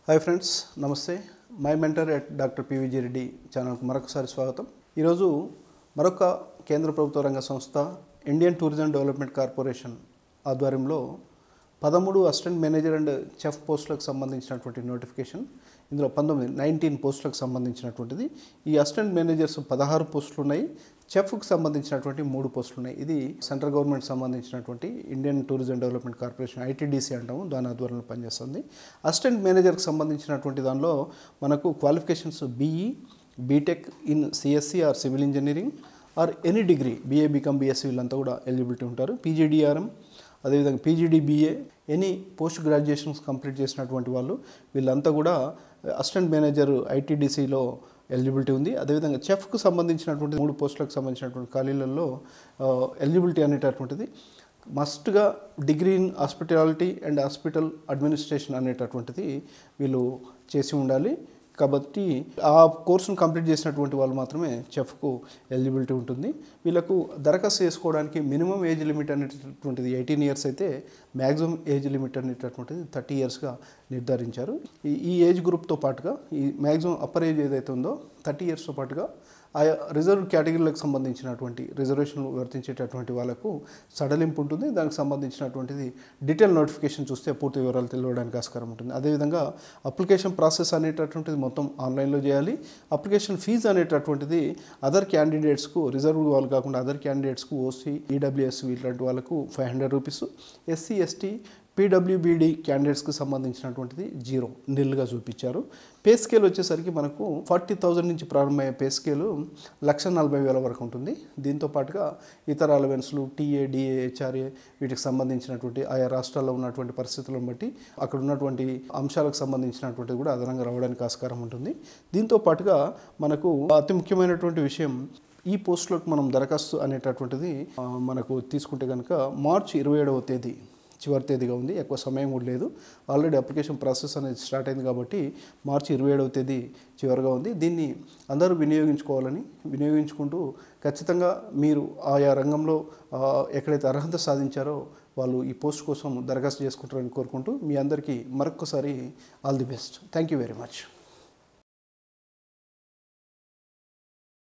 Hi friends, నమస్తే. My mentor at doctor PVG Reddy ఛానల్కు మరొకసారి స్వాగతం. ఈరోజు మరొక కేంద్ర ప్రభుత్వ రంగ సంస్థ ఇండియన్ టూరిజం డెవలప్మెంట్ కార్పొరేషన్ ఆధ్వర్యంలో 13 అసిస్టెంట్ మేనేజర్ అండ్ చెఫ్ పోస్టులకు సంబంధించినటువంటి నోటిఫికేషన్. ఇందులో 19 పోస్టులకు సంబంధించినటువంటిది. ఈ అసిస్టెంట్ మేనేజర్స్ 16 పోస్టులు ఉన్నాయి, చెఫ్కి సంబంధించినటువంటి 3 పోస్టులు ఉన్నాయి. ఇది సెంట్రల్ గవర్నమెంట్ సంబంధించినటువంటి Indian tourism development corporation ITDC అంటాము, దాని ఆధ్వర్యంలో పనిచేస్తుంది. అసిస్టెంట్ మేనేజర్కి సంబంధించినటువంటి దానిలో మనకు qualifications BE, BTech in CSC or civil engineering or any degree, BA, BCom, BSc వీళ్ళంతా కూడా ఎలిజిబిలిటీ ఉంటారు. పీజీడీఆర్ఎం, అదేవిధంగా PGDBA, any post graduations complete చేసినటువంటి వాళ్ళు వీళ్ళంతా కూడా అసిస్టెంట్ మేనేజర్ ఐటీడీసీలో ఎలిజిబిలిటీ ఉంది. అదేవిధంగా చెఫ్కు సంబంధించినటువంటి 3 పోస్టులకు సంబంధించినటువంటి ఖాళీలలో ఎలిజిబిలిటీ అనేటటువంటిది మస్ట్గా degree in hospitality and hospital administration అనేటటువంటిది వీళ్ళు చేసి ఉండాలి. కాబట్టి ఆ కోర్సును కంప్లీట్ చేసినటువంటి వాళ్ళు మాత్రమే చెఫ్కు ఎలిజిబిలిటీ ఉంటుంది. వీళ్ళకు దరఖాస్తు చేసుకోవడానికి మినిమం ఏజ్ లిమిట్ అనేటటువంటిది 18 ఇయర్స్ అయితే, మ్యాక్సిమం ఏజ్ లిమిట్ అనేటటువంటిది 30 ఇయర్స్గా నిర్ధారించారు. ఈ ఏజ్ గ్రూప్తో పాటుగా ఈ మ్యాక్సిమం అప్పర్ ఏజ్ ఏదైతే ఉందో 30 ఇయర్స్తో పాటుగా ఆయా రిజర్వ్ కేటగిరీలకు సంబంధించినటువంటి రిజర్వేషన్లు వర్తించేటటువంటి వాళ్ళకు సడలింపు ఉంటుంది. దానికి సంబంధించినటువంటిది డీటెయిల్ నోటిఫికేషన్ చూస్తే పూర్తి వివరాలు తెలియడానికి ఆస్కారం ఉంటుంది. అదేవిధంగా అప్లికేషన్ ప్రాసెస్ అనేటటువంటిది మొత్తం ఆన్లైన్లో చేయాలి. అప్లికేషన్ ఫీజు అనేటటువంటిది అదర్ క్యాండిడేట్స్కు, రిజర్వ్ వాళ్ళు కాకుండా అదర్ క్యాండిడేట్స్కు, ఓసీ, ఈడబ్ల్యూఎస్ వీళ్ళంటి వాళ్ళకు 500 రూపీస్, ఎస్సీ, ఎస్టీ, పీడబ్ల్యూబీడీ క్యాండిడేట్స్కి సంబంధించినటువంటిది 0 నిల్గా చూపించారు. పే స్కేల్ వచ్చేసరికి మనకు 40,000 నుంచి ప్రారంభమయ్యే పే స్కేలు 1,40,000 వరకు ఉంటుంది. దీంతో పాటుగా ఇతర అలవెన్స్లు, టీఏ, డిఏ, హెచ్ఆర్ఏ వీటికి సంబంధించినటువంటి ఆయా రాష్ట్రాల్లో ఉన్నటువంటి పరిస్థితులను బట్టి అక్కడ ఉన్నటువంటి అంశాలకు సంబంధించినటువంటిది కూడా అదనంగా రావడానికి ఆస్కారం ఉంటుంది. దీంతో పాటుగా మనకు అతి ముఖ్యమైనటువంటి విషయం, ఈ పోస్టులకు మనం దరఖాస్తు అనేటటువంటిది మనకు తీసుకుంటే కనుక మార్చి 27వ తేదీ చివరి తేదీగా ఉంది. ఎక్కువ సమయం కూడా లేదు. ఆల్రెడీ అప్లికేషన్ ప్రాసెస్ అనేది స్టార్ట్ అయింది కాబట్టి మార్చి 27వ తేదీ చివరిగా ఉంది. దీన్ని అందరూ వినియోగించుకుంటూ ఖచ్చితంగా మీరు ఆయా రంగంలో ఎక్కడైతే అర్హత సాధించారో వాళ్ళు ఈ పోస్ట్ కోసం దరఖాస్తు చేసుకుంటారని కోరుకుంటూ మీ అందరికీ మరొకసారి all the best. Thank you very much.